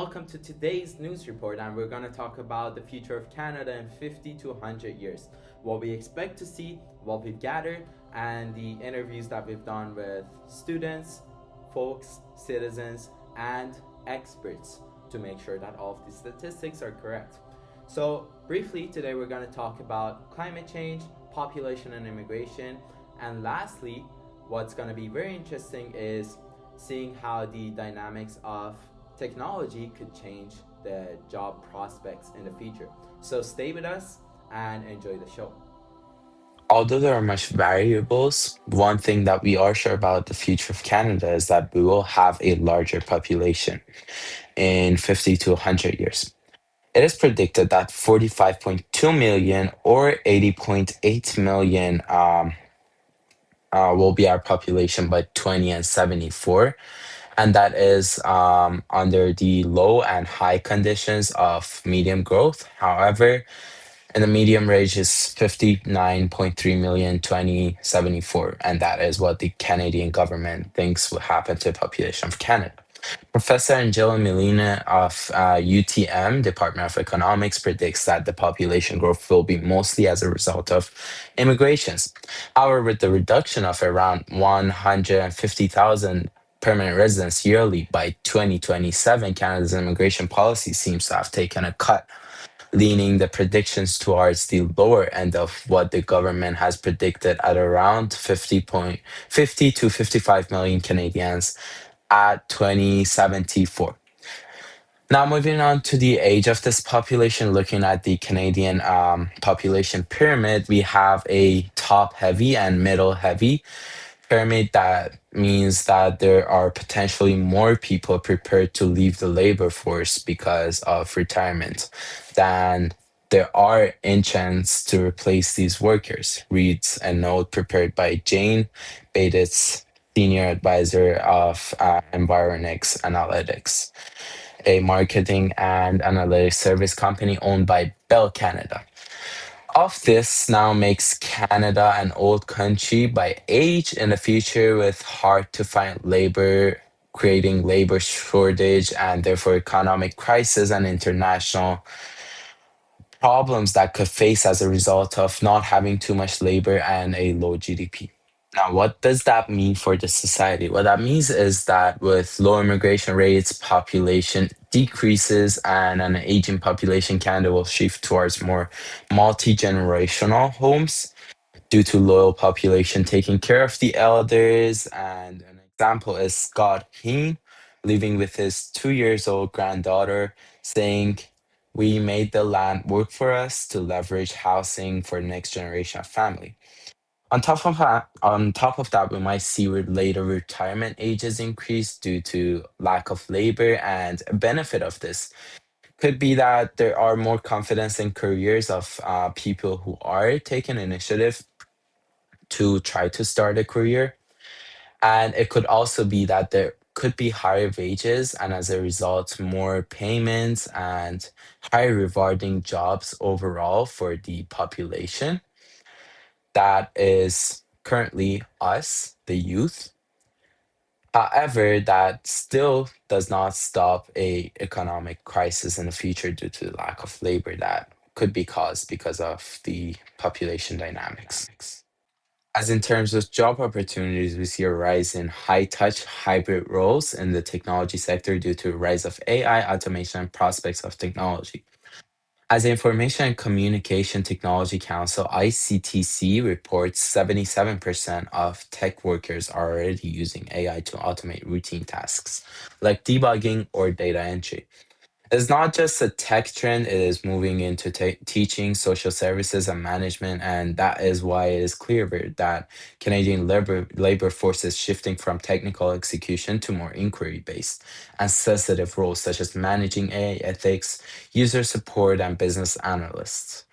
welcome to today's news report. And we're going to talk about the future of Canada in 50 to 100 years, what we expect to see, what we've gathered, and the interviews that we've done with students, folks, citizens, and experts to make sure that all of the statistics are correct. So, briefly, today we're going to talk about climate change, population and immigration, and lastly, what's going to be very interesting is seeing how the dynamics of technology could change the job prospects in the future. So stay with us and enjoy the show. Although there are much variables, one thing that we are sure about the future of Canada is that we will have a larger population in 50 to 100 years. It is predicted that 45.2 million or 80.8 million will be our population by 20 and 74. And that is under the low and high conditions of medium growth. However, and the medium range is 59.3 million 2074, and that is what the Canadian government thinks will happen to the population of Canada. Professor Angela Molina of UTM, Department of Economics, predicts that the population growth will be mostly as a result of immigrations. However, with the reduction of around 150,000 permanent residents yearly by 2027, Canada's immigration policy seems to have taken a cut, leaning the predictions towards the lower end of what the government has predicted at around 50 to 55 million Canadians at 2074. Now, moving on to the age of this population, looking at the Canadian population pyramid, we have a top heavy and middle heavy pyramid. That means that there are potentially more people prepared to leave the labor force because of retirement than there are entrants to replace these workers, reads a note prepared by Jane Bates, Senior Advisor of Environix Analytics, a marketing and analytics service company owned by Bell Canada. Of this now makes Canada an old country by age in the future with hard to find labor, creating labor shortage and therefore economic crisis and international problems that could face as a result of not having too much labor and a low GDP. Now, what does that mean for the society? What that means is that with low immigration rates, population decreases, and an aging population, Canada will shift towards more multi generational homes due to loyal population taking care of the elders. And an example is Scott Heen living with his 2 years old granddaughter, saying, "We made the land work for us to leverage housing for the next generation of family." On top of that, we might see with later retirement ages increase due to lack of labor, and a benefit of this could be that there are more confidence in careers of people who are taking initiative to try to start a career. And it could also be that there could be higher wages and as a result, more payments and higher rewarding jobs overall for the population. That is currently us, the youth. However, that still does not stop a economic crisis in the future due to the lack of labor that could be caused because of the population dynamics. As in terms of job opportunities, we see a rise in high touch hybrid roles in the technology sector due to a rise of AI, automation, and prospects of technology. As the Information and Communication Technology Council, ICTC, reports 77% of tech workers are already using AI to automate routine tasks like debugging or data entry. It's not just a tech trend, it is moving into teaching, social services, and management. And that is why it is clear that Canadian labor force is shifting from technical execution to more inquiry based and sensitive roles such as managing AI ethics, user support, and business analysts.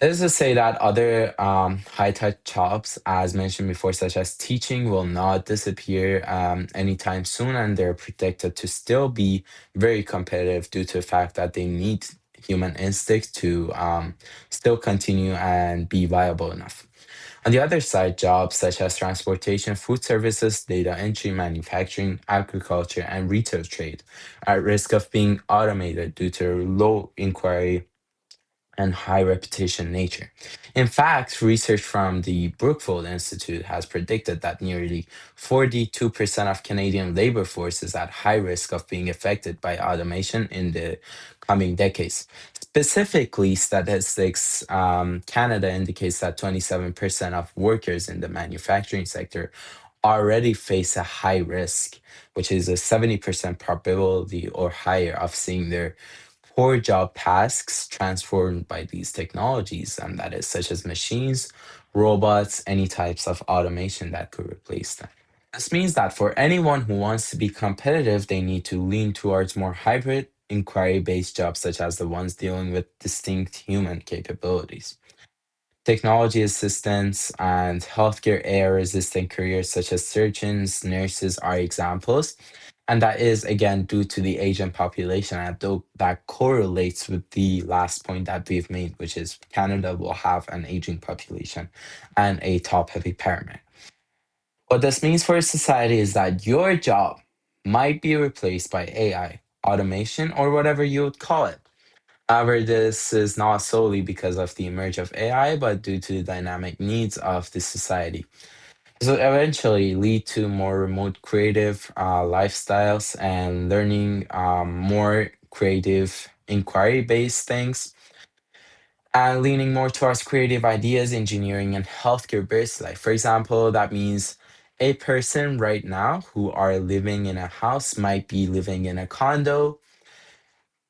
That is to say that other high-tech jobs, as mentioned before, such as teaching, will not disappear anytime soon, and they're predicted to still be very competitive due to the fact that they need human instinct to still continue and be viable enough. On the other side, jobs such as transportation, food services, data entry, manufacturing, agriculture, and retail trade are at risk of being automated due to their low inquiry and high reputation nature. In fact, research from the Brookfield Institute has predicted that nearly 42% of Canadian labor force is at high risk of being affected by automation in the coming decades. Specifically, Statistics Canada indicates that 27% of workers in the manufacturing sector already face a high risk, which is a 70% probability or higher of seeing their core job tasks transformed by these technologies, and that is such as machines, robots, any types of automation that could replace them. This means that for anyone who wants to be competitive, they need to lean towards more hybrid, inquiry based jobs, such as the ones dealing with distinct human capabilities. Technology assistants and healthcare AI resistant careers such as surgeons, nurses are examples. And that is again due to the Asian population. And that correlates with the last point that we've made, which is Canada will have an aging population and a top heavy pyramid. What this means for society is that your job might be replaced by AI, automation, or whatever you would call it. However, this is not solely because of the emerge of AI, but due to the dynamic needs of the society. This will eventually lead to more remote creative lifestyles and learning more creative inquiry based things and leaning more towards creative ideas, engineering, and healthcare based life. For example, that means a person right now who are living in a house might be living in a condo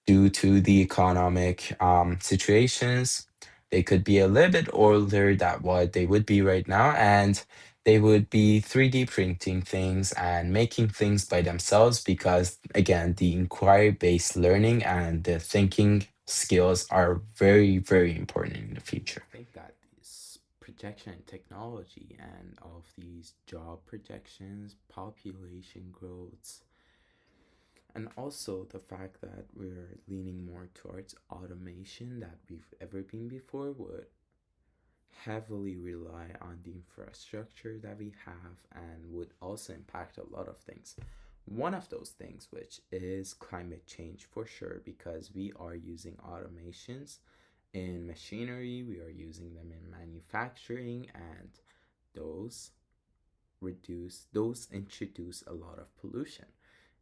due to the economic situations. They could be a little bit older than what they would be right now, and they would be 3D printing things and making things by themselves because, again, the inquiry based learning and the thinking skills are very, very important in the future. Think that this projection technology and all of these job projections, population growths, and also the fact that we're leaning more towards automation that we've ever been before would heavily rely on the infrastructure that we have and would also impact a lot of things. One of those things, which is climate change for sure, because we are using automations in machinery, we are using them in manufacturing, and those those introduce a lot of pollution.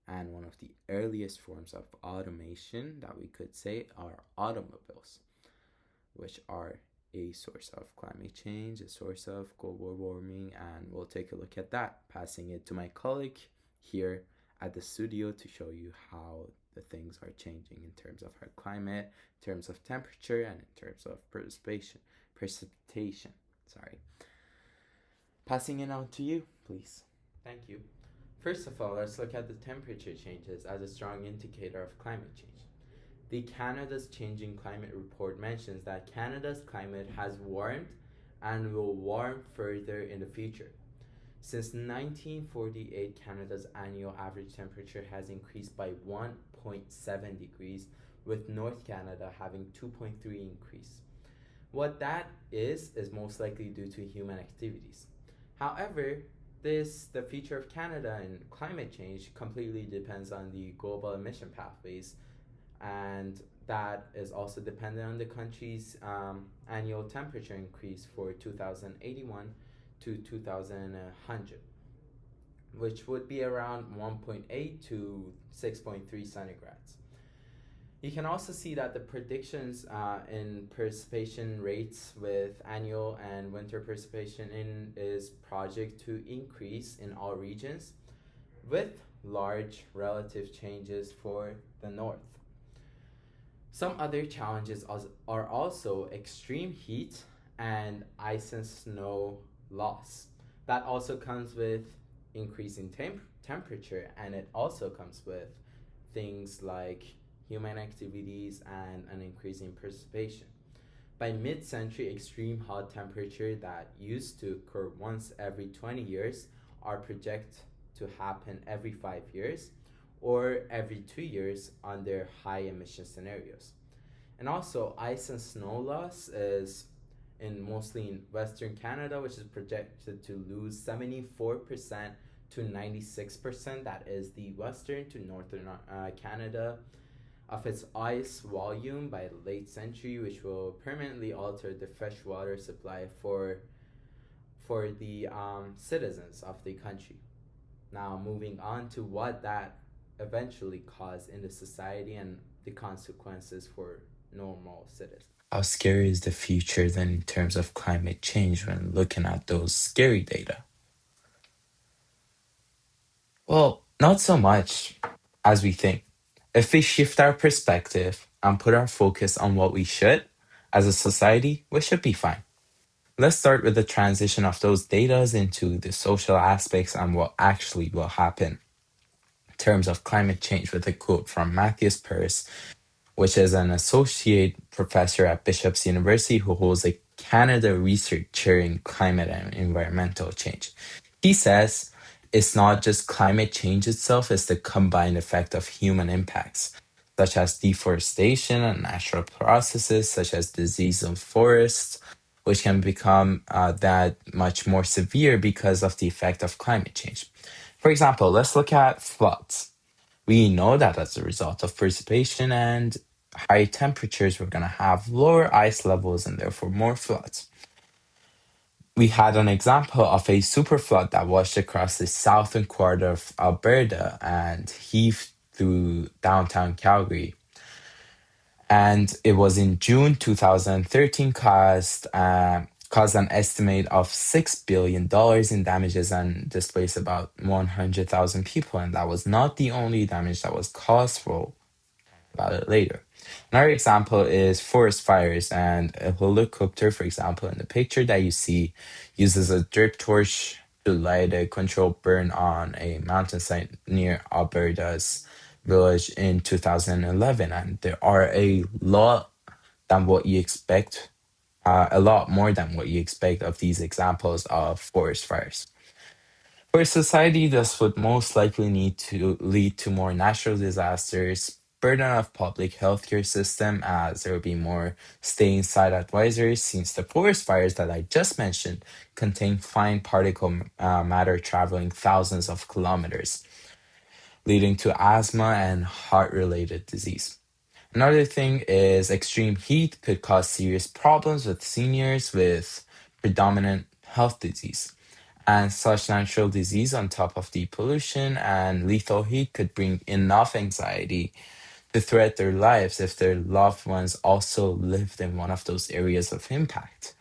And one of the earliest forms of automation that we could say are automobiles, which are a source of climate change, a source of global warming, and we'll take a look at that. Passing it to my colleague here at the studio to show you how the things are changing in terms of our climate, in terms of temperature, and in terms of precipitation. Sorry. Passing it on to you, please. Thank you. First of all, let's look at the temperature changes as a strong indicator of climate change. The Canada's Changing Climate Report mentions that Canada's climate has warmed and will warm further in the future. Since 1948, Canada's annual average temperature has increased by 1.7 degrees, with North Canada having 2.3 increase. What that is most likely due to human activities. However, the future of Canada and climate change completely depends on the global emission pathways, and that is also dependent on the country's annual temperature increase for 2081 to 2100, which would be around 1.8 to 6.3 centigrades. You can also see that the predictions in precipitation rates with annual and winter precipitation is projected to increase in all regions, with large relative changes for the north. Some other challenges are also extreme heat and ice and snow loss. That also comes with increasing temperature, and it also comes with things like human activities and an increase in precipitation. By mid century, extreme hot temperature that used to occur once every 20 years are projected to happen every 5 years or every 2 years under high emission scenarios. And also, ice and snow loss is mostly in Western Canada, which is projected to lose 74% to 96%. That is the Western to Northern Canada of its ice volume by the late century, which will permanently alter the freshwater supply for the citizens of the country. Now, moving on to what that eventually caused in the society and the consequences for normal citizens. How scary is the future then in terms of climate change when looking at those scary data? Well, not so much as we think. If we shift our perspective and put our focus on what we should, as a society, we should be fine. Let's start with the transition of those data into the social aspects and what actually will happen in terms of climate change with a quote from Matthias Purse, which is an associate professor at Bishop's University who holds a Canada Research Chair in Climate and Environmental Change. He says it's not just climate change itself, it's the combined effect of human impacts, such as deforestation and natural processes, such as disease of forests, which can become that much more severe because of the effect of climate change. For example, let's look at floods. We know that as a result of precipitation and high temperatures, we're going to have lower ice levels and therefore more floods. We had an example of a super flood that washed across the southern quarter of Alberta and heaved through downtown Calgary. And it was in June 2013 caused an estimate of $6 billion in damages and displaced about 100,000 people. And that was not the only damage that was caused for about it later. Another example is forest fires, and a helicopter, for example, in the picture that you see, uses a drip torch to light a controlled burn on a mountainside near Alberta's village in 2011. And there are than what you expect, a lot more than what you expect of these examples of forest fires. For a society, this would most likely need to lead to more natural disasters, burden of public healthcare system as there will be more stay inside advisories since the forest fires that I just mentioned contain fine particle matter traveling thousands of kilometers, leading to asthma and heart-related disease. Another thing is extreme heat could cause serious problems with seniors with predominant health disease. And such natural disease on top of the pollution and lethal heat could bring enough anxiety to threat their lives if their loved ones also lived in one of those areas of impact.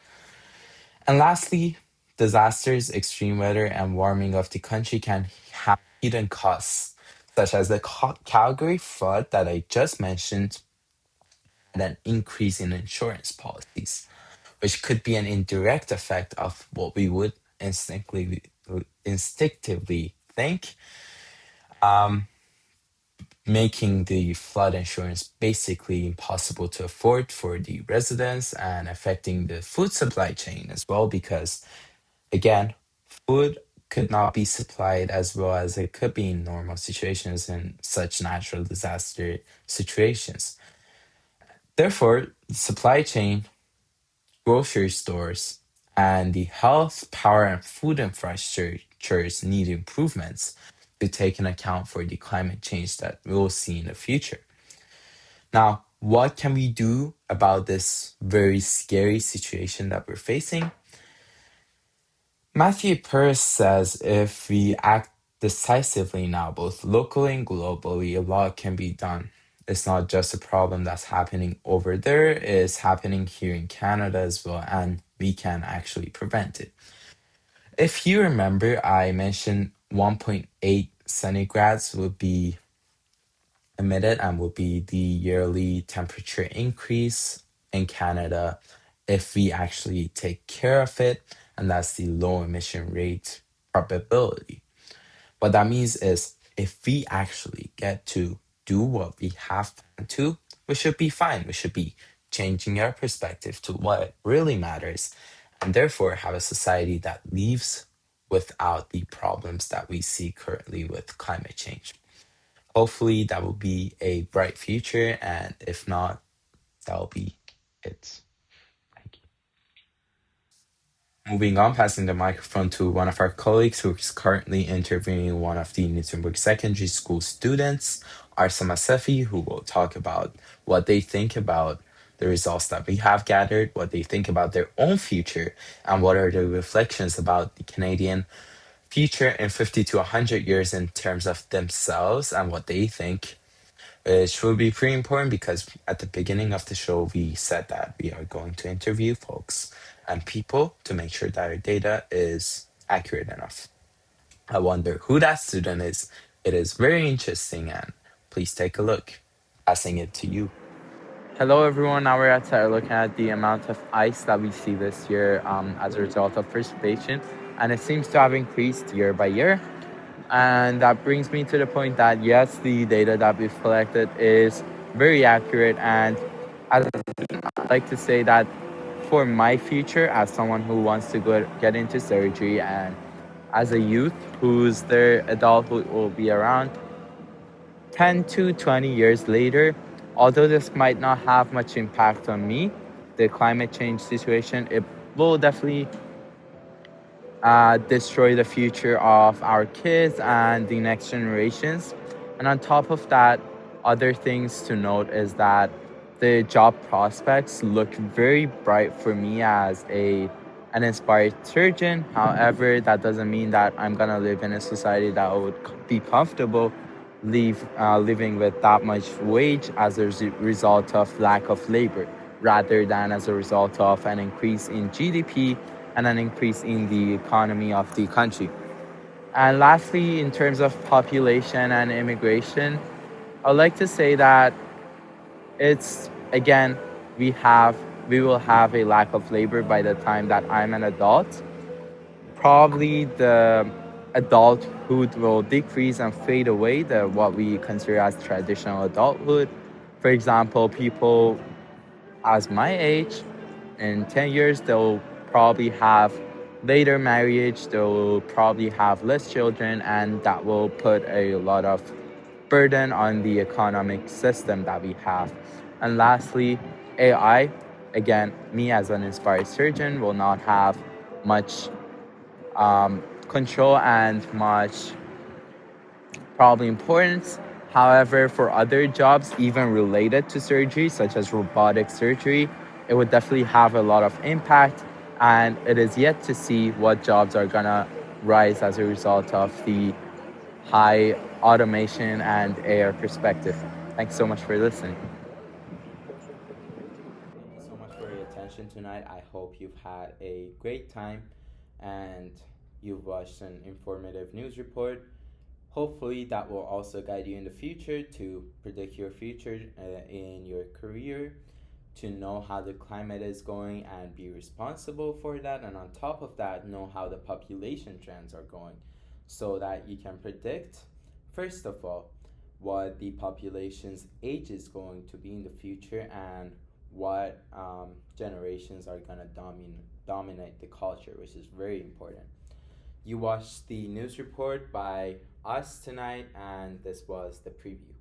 And lastly, disasters, extreme weather, and warming of the country can have hidden costs, such as the Calgary flood that I just mentioned, and an increase in insurance policies, which could be an indirect effect of what we would instinctively think, um, making the flood insurance basically impossible to afford for the residents and affecting the food supply chain as well, because again, food could not be supplied as well as it could be in normal situations in such natural disaster situations. Therefore, the supply chain, grocery stores, and the health, power, and food infrastructures need improvements to take into account for the climate change that we'll see in the future. Now, what can we do about this very scary situation that we're facing? Matthew Purse says if we act decisively now, both locally and globally, a lot can be done. It's not just a problem that's happening over there, it's happening here in Canada as well, and we can actually prevent it. If you remember, I mentioned 1.8 centigrads would be emitted and would be the yearly temperature increase in Canada if we actually take care of it, and that's the low emission rate probability. What that means is if we actually get to do what we have planned to, we should be fine. We should be changing our perspective to what really matters, and therefore have a society that leaves without the problems that we see currently with climate change. Hopefully, that will be a bright future, and if not, that will be it. Thank you. Moving on, passing the microphone to one of our colleagues who is currently interviewing one of the Newtonburg Secondary School students, Arsama Sefi, who will talk about what they think about the results that we have gathered, what they think about their own future, and what are the reflections about the Canadian future in 50 to 100 years in terms of themselves and what they think. Which will be pretty important because at the beginning of the show, we said that we are going to interview folks and people to make sure that our data is accurate enough. I wonder who that student is. It is very interesting, and please take a look. Passing it to you. Hello, everyone. Now we're outside looking at the amount of ice that we see this year as a result of precipitation, and it seems to have increased year by year. And that brings me to the point that yes, the data that we've collected is very accurate. And as I like to say that for my future, as someone who wants to get into surgery and as a youth whose their adulthood will be around 10 to 20 years later, although this might not have much impact on me, the climate change situation, it will definitely destroy the future of our kids and the next generations. And on top of that, other things to note is that the job prospects look very bright for me as an inspired surgeon. However, that doesn't mean that I'm gonna live in a society that would be comfortable living with that much wage as a result of lack of labor, rather than as a result of an increase in GDP and an increase in the economy of the country. And lastly, in terms of population and immigration, I'd like to say that it's again we will have a lack of labor by the time that I'm an adult. Probably the adulthood will decrease and fade away, the what we consider as traditional adulthood. For example, people as my age, in 10 years, they'll probably have later marriage, they'll probably have less children, and that will put a lot of burden on the economic system that we have. And lastly, AI, again, me as an inspired surgeon will not have much control and much probably importance. However, for other jobs, even related to surgery, such as robotic surgery, it would definitely have a lot of impact. And it is yet to see what jobs are gonna rise as a result of the high automation and AI perspective. Thanks so much for listening. Thank you so much for your attention tonight. I hope you've had a great time and you've watched an informative news report. Hopefully, that will also guide you in the future to predict your future in your career, to know how the climate is going and be responsible for that. And on top of that, know how the population trends are going so that you can predict, first of all, what the population's age is going to be in the future and what generations are going to dominate the culture, which is very important. You watched the news report by us tonight, and this was the preview.